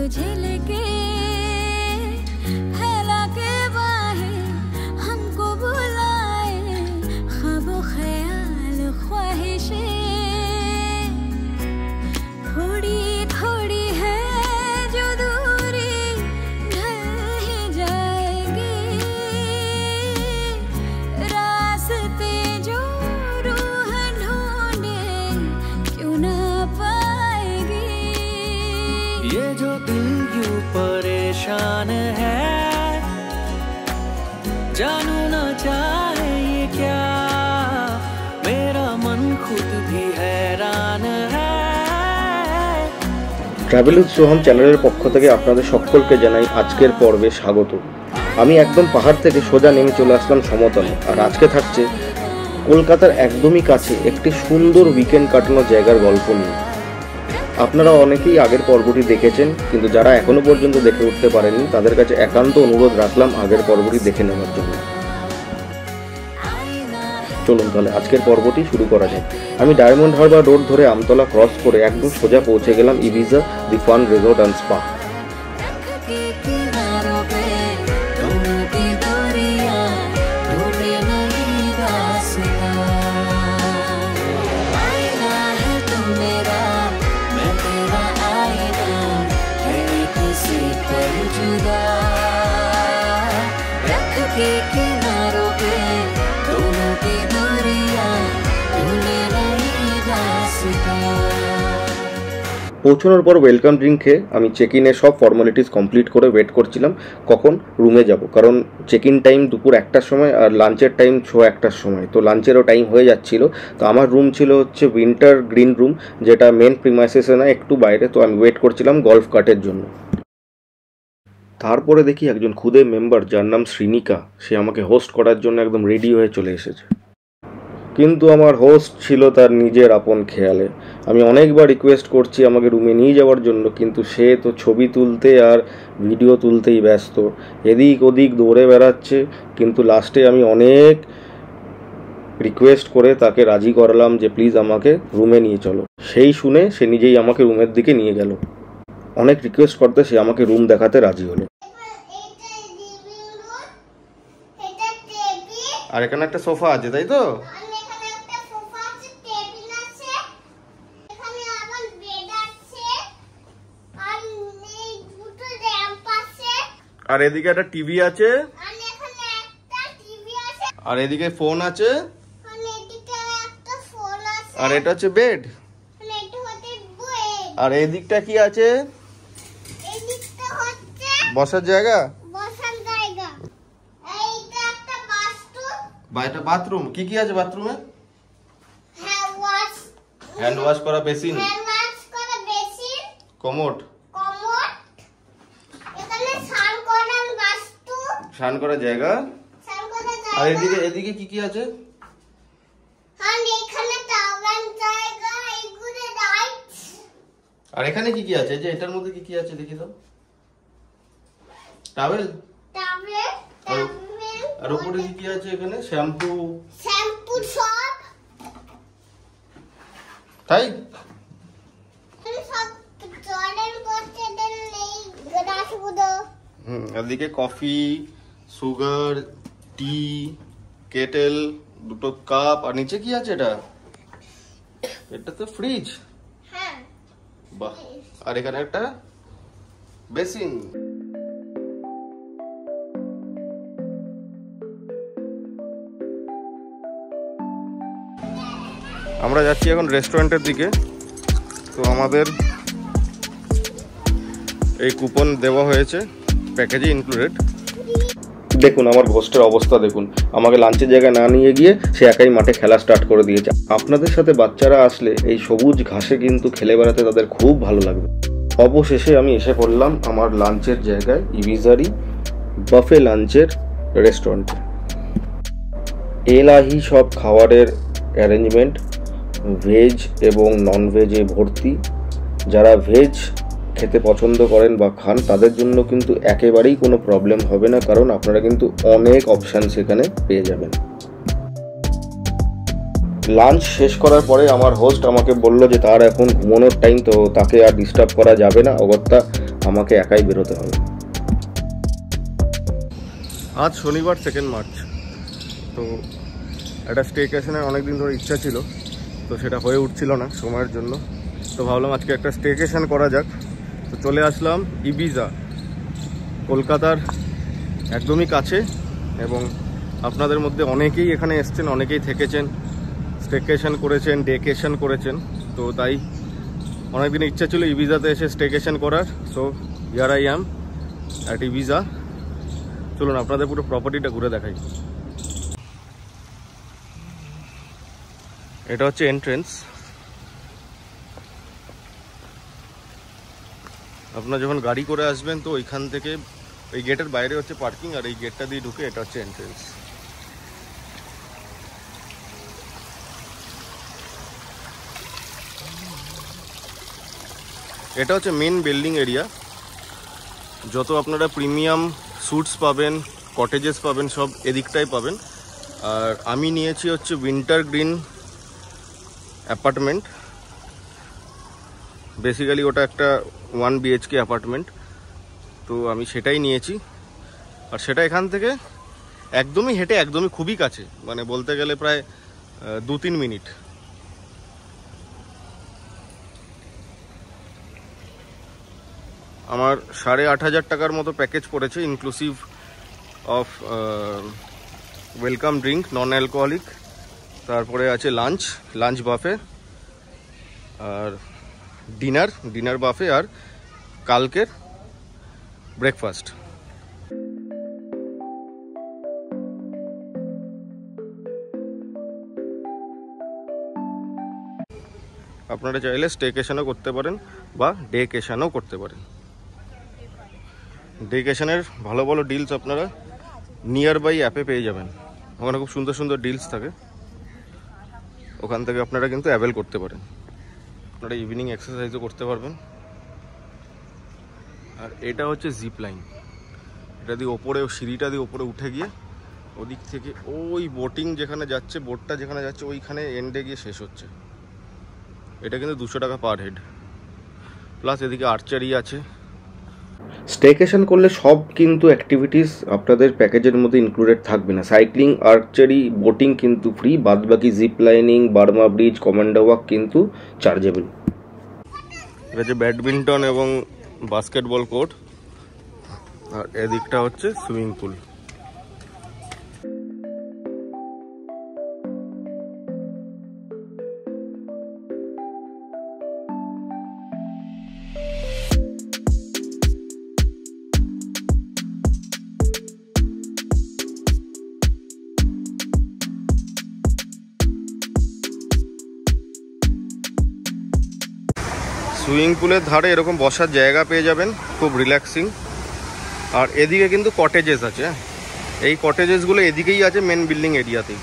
तुझे लेके फैला के बाहें हमको बुलाए, ख्वाबो ख्याल ख्वाहिशें थोड़ी थोड़ी है जो दूरी ढल ही जाएगी, रास्ते जो रूह ढूंढे क्यों ना पाएगी। ये जो दिल यूं परेशान है, जानू ना चाहे ये क्या, मेरा मन खुद भी हैरान है। ট্রাভেল উইথ সোহাম চ্যানেলের পক্ষ থেকে আপনাদের সকলকে জানাই আজকের পর্বে স্বাগত। আমি একদম পাহাড় থেকে সোজা নেমে চলে আসলাম সমতলে, আর আজকে থাকছে কলকাতার একদমই কাছে একটি সুন্দর উইকেন্ড কাটানোর জায়গার গল্প নিয়ে। আপনারা অনেকেই আগের পর্বটি দেখেছেন, কিন্তু যারা এখনো পর্যন্ত দেখে উঠতে পারেননি তাদের কাছে একান্ত অনুরোধ রাখলাম আগের পর্বটি দেখে নেওয়ার জন্য। চলুন তাহলে আজকের পর্বটি শুরু করা যায়। আমি ডায়মন্ড হারবার রোড ধরে আমতলা ক্রস করে একদম সোজা পৌঁছে গেলাম Ibiza the fun resort and spa. পৌঁছানোর পর ওয়েলকাম ড্রিঙ্ক খেয়ে আমি চেক ইনের সব ফর্মালিটিস কমপ্লিট করে ওয়েট করছিলাম কখন রুমে যাব, কারণ চেক ইন টাইম দুপুর 1টার সময় আর লাঞ্চের টাইম 1টার সময়, তো লাঞ্চেরও টাইম হয়ে যাচ্ছিল। তো আমার রুম ছিল হচ্ছে উইন্টার গ্রিন রুম, যেটা মেন প্রিমাইসেসে না একটু বাইরে, তো আমি ওয়েট করছিলাম গলফ কার্টের জন্য। তারপরে দেখি একজন খুদে মেম্বার যার নাম শ্রীনিকা, সে আমাকে হোস্ট করার জন্য একদম রেডি হয়ে চলে এসেছে। কিন্তু আমার হোস্ট ছিল তার নিজের আপন খেয়ালে। আমি অনেকবার রিকোয়েস্ট করছি আমাকে রুমে নিয়ে যাওয়ার জন্য, কিন্তু সে তো ছবি তুলতে আর ভিডিও তুলতেই ব্যস্ত, এদিক ওদিক দৌড়ে বেড়াচ্ছে। কিন্তু লাস্টে আমি অনেক রিকোয়েস্ট করে তাকে রাজি করালাম যে প্লিজ আমাকে রুমে নিয়ে চলো। সেই শুনে সে নিজেই আমাকে রুমের দিকে নিয়ে গেল। অনেক রিকোয়েস্ট করতে সে আমাকে রুম দেখাতে রাজি হলো। আর এখানে একটা সোফা আছে, তাই তো? আর এদিকে একটা টিভি আছে, আর এদিকে ফোন আছে, আর এটা হচ্ছে বেড। আর এদিকটা কি আছে? বসার জায়গা, এটা বাথরুম। কি কি আছে বাথরুমে? হ্যান্ড ওয়াশ করা বেসিন, কমোড, স্নান করার জায়গা। আর এদিকে কি কি আছে? আর এখানে কি কি আছে? যে এটার মধ্যে কি কি আছে দেখি দাও। টাওয়েল, আর উপরে কি কি আছে? এখানে শ্যাম্পু সব, তাই? এদিকে কফি, সুগার, টি, কেটেল, দুটো কাপ। আর নিচে কি আছে? এটা তো ফ্রিজ। বাহ। আর এখানে একটা বেসিন। আমরা যাচ্ছি এখন রেস্টুরেন্টের দিকে। তো আমাদের এই কুপন দেওয়া হয়েছে, প্যাকেজে ইনক্লুডেড। দেখুন আমার হোস্টের অবস্থা দেখুন, আমাকে লাঞ্চের জায়গায় না নিয়ে গিয়ে সে একাই মাঠে খেলা স্টার্ট করে দিয়েছে। আপনাদের সাথে বাচ্চারা আসলে এই সবুজ ঘাসে কিন্তু খেলে বেড়াতে তাদের খুব ভালো লাগবে। অবশেষে আমি এসে পড়লাম আমার লাঞ্চের জায়গায়, ইবিজারি বাফে লাঞ্চের রেস্টুরেন্টে। এলাহি সব খাবারের অ্যারেঞ্জমেন্ট, ভেজ এবং নন ভেজে ভর্তি। যারা ভেজ খেতে পছন্দ করেন বা খান তাদের জন্য কিন্তু একেবারেই কোনো প্রবলেম হবে না, কারণ আপনারা কিন্তু অনেক অপশান সেখানে পেয়ে যাবেন। লাঞ্চ শেষ করার পরে আমার হোস্ট আমাকে বলল যে তার এখন ঘুমানোর টাইম, তো তাকে আর ডিস্টার্ব করা যাবে না। অগত্যা আমাকে একাই বেরোতে হবে। আজ শনিবার 2 মার্চ। তো একটা স্টেকেশনের অনেকদিন ধরে ইচ্ছা ছিল, তো সেটা হয়ে উঠছিল না সময়ের জন্য। তো ভাবলাম আজকে একটা স্টেকেশন করা যাক। তো চলে আসলাম ইবিজা, কলকাতার একদমই কাছে, এবং আপনাদের মধ্যে অনেকেই এখানে এসছেন, অনেকেই থেকেছেন, স্টেকেশন করেছেন, ডেকেশন করেছেন। তো তাই অনেকদিন ইচ্ছা ছিল ইবিজাতে এসে স্টেকেশন করার। So here I am at Ibiza. চলুন আপনাদের পুরো প্রপার্টিটা ঘুরে দেখাই। এটা হচ্ছে এন্ট্রেন্স। আপনারা যখন গাড়ি করে আসবেন তো ওইখান থেকে এই গেটের বাইরে হচ্ছে পার্কিং, আর এই গেটটা দিয়ে ঢুকে এটা হচ্ছে এন্ট্রেন্স। এটা হচ্ছে মেন বিল্ডিং এরিয়া। যত আপনারা প্রিমিয়াম স্যুটস পাবেন, কটেজেস পাবেন, সব এদিকটাই পাবেন। আর আমি নিয়েছি হচ্ছে উইন্টার গ্রিন অ্যাপার্টমেন্ট। বেসিক্যালি ওটা একটা 1 BHK অ্যাপার্টমেন্ট, তো আমি সেটাই নিয়েছি। আর সেটা এখান থেকে একদমই হেঁটে একদমই খুবই কাছে, মানে বলতে গেলে প্রায় 2-3 মিনিট। আমার 8,500 টাকার মতো প্যাকেজ পড়েছে, inclusive of welcome drink, non alcoholic, তারপরে আছে লাঞ্চ বাফে, আর ডিনার বাফে, আর কালকের ব্রেকফাস্ট। আপনারা চাইলে স্টেকেশনও করতে পারেন বা ডেকেশনও করতে পারেন। ডেকেশনের ভালো ভালো ডিলস আপনারা নিয়ার বাই অ্যাপে পেয়ে যাবেন। ওখানে খুব সুন্দর সুন্দর ডিলস থাকে, ওখান থেকে আপনারা কিন্তু অ্যাভেল করতে পারেন। আপনারা ইভিনিং এক্সারসাইজও করতে পারবেন। আর এটা হচ্ছে জিপ লাইন। এটা দিয়ে ওপরে, সিঁড়িটা দিয়ে ওপরে উঠে গিয়ে ওদিক থেকে ওই বোটিং যেখানে যাচ্ছে, বোটটা যেখানে যাচ্ছে ওইখানে এন্ডে গিয়ে শেষ হচ্ছে। এটা কিন্তু 200 টাকা পার হেড, প্লাস এদিকে আর্চারি আছে। স্টেকেশন করলে সব কিন্তু অ্যাক্টিভিটিস আপনাদের প্যাকেজের মধ্যে ইনক্লুডেড থাকবে না। সাইক্লিং, আর্চারি, বোটিং কিন্তু ফ্রি, বাদবাকি zip lining, Burma bridge, commando walk কিন্তু চার্জেবল। এটা হচ্ছে ব্যাডমিন্টন এবং বাস্কেটবল কোর্ট, আর এদিকটা হচ্ছে সুইমিং পুল। সুইমিং পুলের ধারে এরকম বসার জায়গা পেয়ে যাবেন, খুব রিল্যাক্সিং। আর এদিকে কিন্তু কটেজেস আছে, এই কটেজেসগুলো এদিকেই আছে মেন বিল্ডিং এরিয়াতেই।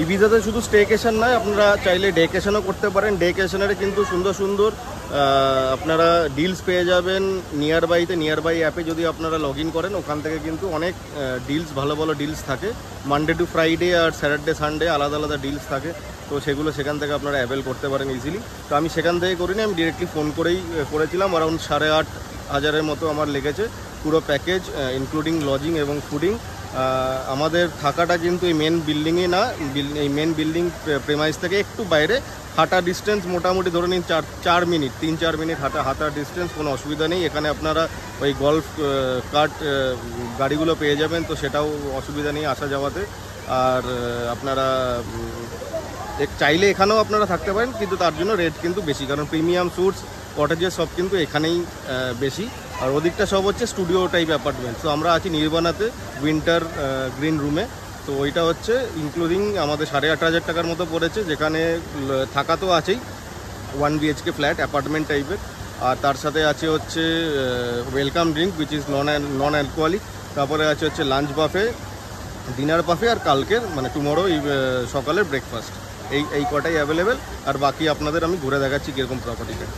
ইবিজাতে শুধু স্টেকেশন নয়, আপনারা চাইলে ডেকেশনও করতে পারেন। ডেকেশনের কিন্তু সুন্দর সুন্দর আপনারা ডিলস পেয়ে যাবেন নিয়ার বাই অ্যাপে। যদি আপনারা লগ ইন করেন ওখান থেকে কিন্তু অনেক ডিলস, ভালো ভালো ডিলস থাকে। মানডে টু ফ্রাইডে আর স্যাটারডে সানডে আলাদা আলাদা ডিলস থাকে, তো সেগুলো সেখান থেকে আপনারা অ্যাভেল করতে পারেন ইজিলি। তো আমি সেখান থেকে করিনি, আমি ডিরেক্টলি ফোন করেই করেছিলাম। অ্যারাউন্ড 8,500-এর মতো আমার লেগেছে পুরো প্যাকেজ, ইনক্লুডিং লজিং এবং ফুডিং। আমাদের থাকাটা কিন্তু এই মেন বিল্ডিংয়ে না, এই মেন বিল্ডিং প্রেমাইস থেকে একটু বাইরে, হাঁটা ডিস্টেন্স মোটামুটি ধরে নিন 3-4 মিনিট হাঁটা ডিস্টেন্স, কোনো অসুবিধা নেই। এখানে আপনারা ওই গল্ফ কার্ট গাড়িগুলো পেয়ে যাবেন, তো সেটাও অসুবিধা নেই আসা যাওয়াতে। আর আপনারা চাইলে এখানেও আপনারা থাকতে পারেন, কিন্তু তার জন্য রেট কিন্তু বেশি, কারণ প্রিমিয়াম স্যুটস কটেজের সব কিন্তু এখানেই বেশি, আর ওদিকটা সব হচ্ছে স্টুডিও টাইপ অ্যাপার্টমেন্ট। তো আমরা আছি নির্বাণাতে উইন্টার গ্রিন রুমে। তো ওইটা হচ্ছে ইনক্লুডিং আমাদের 8,500 টাকার মতো পড়েছে, যেখানে থাকা তো আছেই, 1 BHK ফ্ল্যাট অ্যাপার্টমেন্ট টাইপের, আর তার সাথে আছে হচ্ছে welcome drink which is non alcoholic, তারপরে আছে হচ্ছে লাঞ্চ বাফে, ডিনার বাফে, আর কালকের মানে টুমরো সকালের ব্রেকফাস্ট। এই কটাই অ্যাভেলেবেল, আর বাকি আপনাদের আমি ঘুরে দেখাচ্ছি কীরকম প্রপার্টিটা।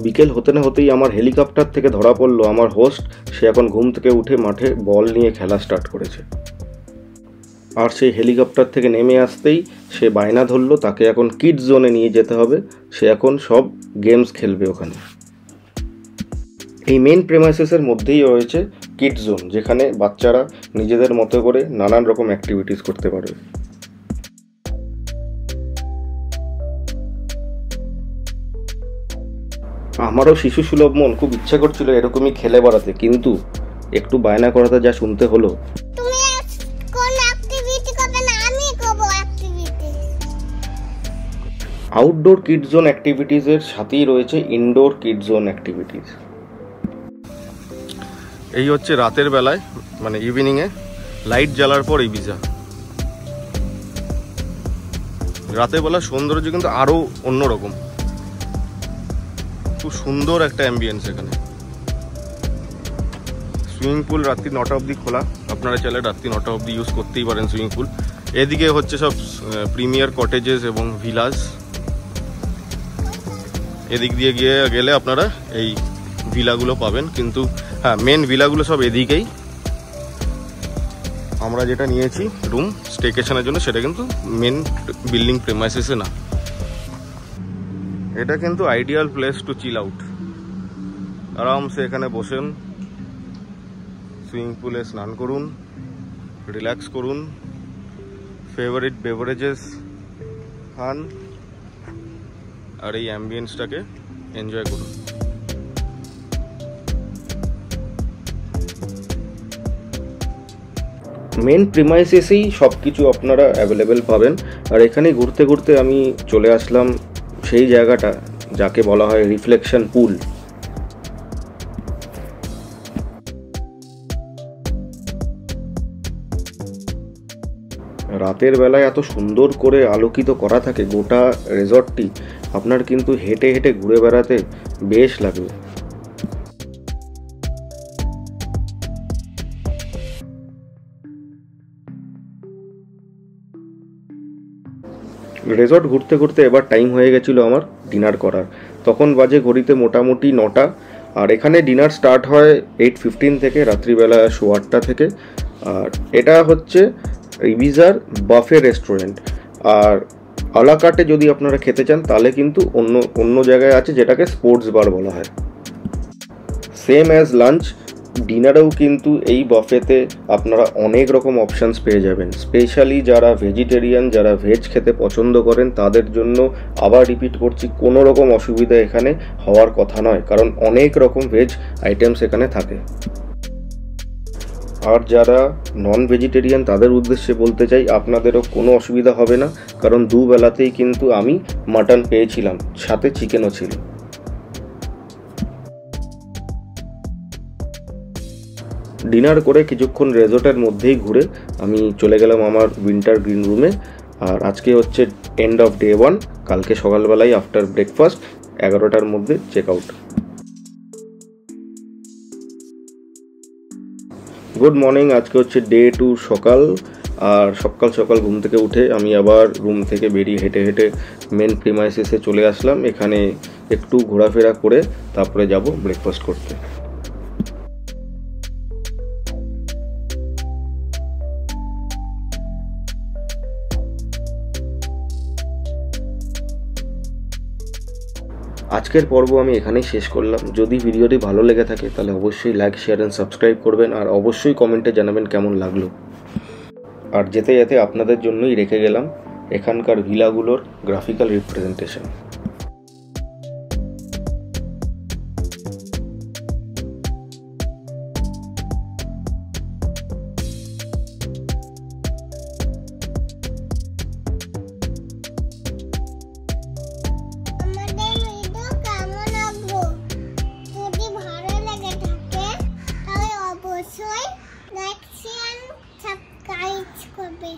বিকেল হতে না হতেই আমার হেলিকপ্টার থেকে ধরা পড়লো আমার হোস্ট। সে এখন ঘুম থেকে উঠে মাঠে বল নিয়ে খেলা স্টার্ট করেছে, আর সেই হেলিকপ্টার থেকে নেমে আসতেই সে বায়না ধরলো তাকে এখন কিডস জোনে নিয়ে যেতে হবে, সে এখন সব গেমস খেলবে ওখানে। এই মেন প্রেমাইসেসের মধ্যেই রয়েছে কিডস জোন, যেখানে বাচ্চারা নিজেদের মতো করে নানান রকম অ্যাক্টিভিটিস করতে পারবে। আমারও শিশু সুলভ মন খুব ইচ্ছা করছিল এরকমই খেলে বেড়াতে, কিন্তু একটু বায়না করাতে যা শুনতে হলো। তুমি কোন অ্যাক্টিভিটি করবে না, আমি করব অ্যাক্টিভিটি। আউটডোর কিডস জোন অ্যাক্টিভিটিসের সাথেই রয়েছে ইনডোর কিডস জোন অ্যাক্টিভিটিস। এই হচ্ছে রাতের বেলায় মানে ইভিনিংয়ে লাইট জ্বালার পর ইবিজা। রাতের বেলা সৌন্দর্য কিন্তু আরও অন্যরকম, খুব সুন্দর একটা অ্যাম্বিয়েন্স এখানে। সুইমিং পুল রাত্রি 9টা অবধি খোলা, আপনারা চাইলে রাত্রি 9টা অবধি ইউজ করতেই পারেন সুইমিং পুল। এদিকে হচ্ছে সব প্রিমিয়ার কটেজেস এবং ভিলাস, এদিক দিয়ে গেলে আপনারা এই ভিলাগুলো পাবেন, কিন্তু হ্যাঁ মেন ভিলাগুলো সব এদিকেই। আমরা যেটা নিয়েছি রুম স্টেকেশনের জন্য সেটা কিন্তু মেন বিল্ডিং প্রেমাইসেসে না। এটা কিন্তু ideal place to chill out. আরামসে এখানে বসেন, সুইমিং পুলে স্নান করুন, রিল্যাক্স করুন, ফেভারিট বেভারেজেস খান, আর এই অ্যাম্বিয়েন্সটাকে এনজয় করুন। মেন প্রিমাইসেসেই সব কিছু আপনারা অ্যাভেলেবেল পাবেন। আর এখানে ঘুরতে ঘুরতে আমি চলে আসলাম সেই জায়গাটা যাকে বলা হয় রিফ্লেকশন পুল। রাতের বেলায় এত সুন্দর করে আলোকিত করা থাকে গোটা রিসর্টটি, আপনার কিন্তু হেঁটে হেঁটে ঘুরে বেড়াতে বেশ লাগবে। রিসর্ট ঘুরতে ঘুরতে এবার টাইম হয়ে গেছিলো আমার ডিনার করার। তখন বাজে ঘড়িতে মোটামুটি 9টা, আর এখানে ডিনার স্টার্ট হয় 8:15 থেকে, রাত্রিবেলা 8:15 থেকে। আর এটা হচ্ছে ইবিজার বাফে রেস্টুরেন্ট। আর আলাকার্টে যদি আপনারা খেতে চান তাহলে কিন্তু অন্য জায়গায় আছে, যেটাকে স্পোর্টস বার বলা হয়। সেম অ্যাজ লাঞ্চ, ডিনারেও কিন্তু এই বাফেতে আপনারা অনেক রকম অপশানস পেয়ে যাবেন। স্পেশালি যারা ভেজিটেরিয়ান, যারা ভেজ খেতে পছন্দ করেন তাদের জন্য আবার রিপিট করছি, কোনো রকম অসুবিধা এখানে হওয়ার কথা নয়, কারণ অনেক রকম ভেজ আইটেমস এখানে থাকে। আর যারা নন ভেজিটেরিয়ান তাদের উদ্দেশ্যে বলতে চাই, আপনাদেরও কোনো অসুবিধা হবে না, কারণ দুবেলাতেই কিন্তু আমি মাটন পেয়েছিলাম, সাথে চিকেনও ছিল। ডিনার করে কিছুক্ষণ রিসর্টের মধ্যেই ঘুরে আমি চলে গেলাম আমার উইন্টার গ্রিন রুমে। আর আজকে হচ্ছে এন্ড অফ ডে 1, কালকে সকালবেলায় আফটার ব্রেকফাস্ট 11টার মধ্যে চেক আউট। Good morning. আজকে হচ্ছে ডে 2 সকাল, আর সকাল সকাল ঘুম থেকে উঠে আমি আবার রুম থেকে বেরিয়ে হেঁটে হেঁটে মেন প্রিমাইসেসে চলে আসলাম। এখানে একটু ঘোরাফেরা করে তারপরে যাব ব্রেকফাস্ট করতে। আজকের পর্ব আমি এখানেই শেষ করলাম। যদি ভিডিওটি ভালো লেগে থাকে তাহলে অবশ্যই লাইক, শেয়ার অ্যান্ড সাবস্ক্রাইব করবেন, আর অবশ্যই কমেন্টে জানাবেন কেমন লাগলো। আর যেতে যেতে আপনাদের জন্যই রেখে গেলাম এখানকার ভিলাগুলোর গ্রাফিক্যাল রিপ্রেজেন্টেশন। আমাদের ভিডিও কেমন লাগলো? যদি ভালো লেগে থাকে তাহলে অবশ্যই লাইক, শেয়ার, সাবস্ক্রাইব করবে।